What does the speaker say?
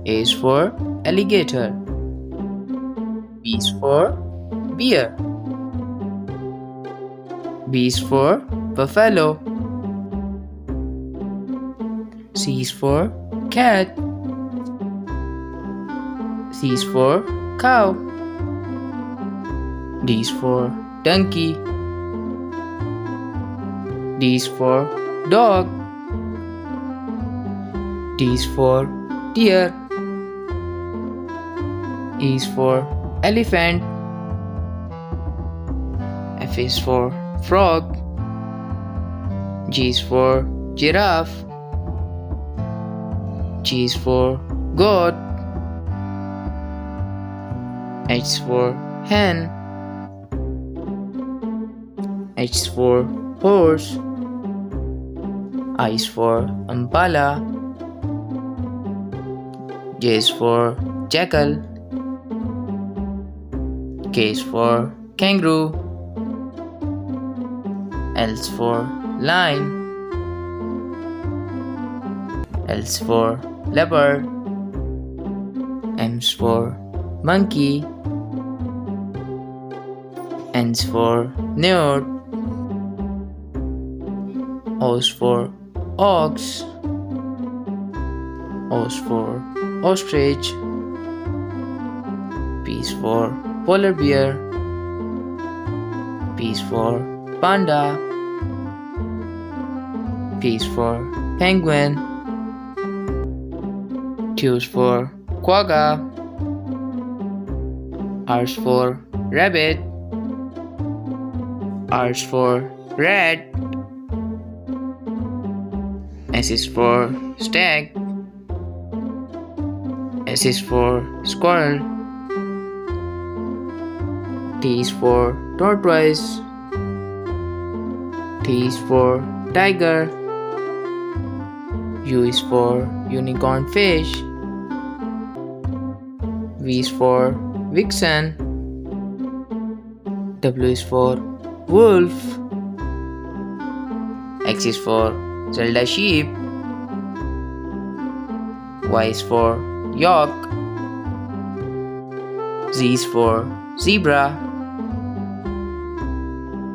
A is for alligator. B is for bear. B is for buffalo. C is for cat. C is for cow. D is for donkey. D is for dog. D is for deer. E is for elephant. F is for frog. G is for giraffe. G is for goat. H is for hen. H is for horse. I is for umbrella. J is for jackal. K is for kangaroo. L is for lion. L is for leopard. M is for monkey. N is for newt. O is for ox. O is for ostrich. P is for polar bear. P is for panda. P is for penguin. Q is for quagga. R is for rabbit. R is for rat. S is for stag. S is for squirrel. T is for tortoise. T is for tiger. U is for unicorn fish. V is for vixen. W is for wolf. X is for Zelda sheep. Y is for yak. Z is for zebra.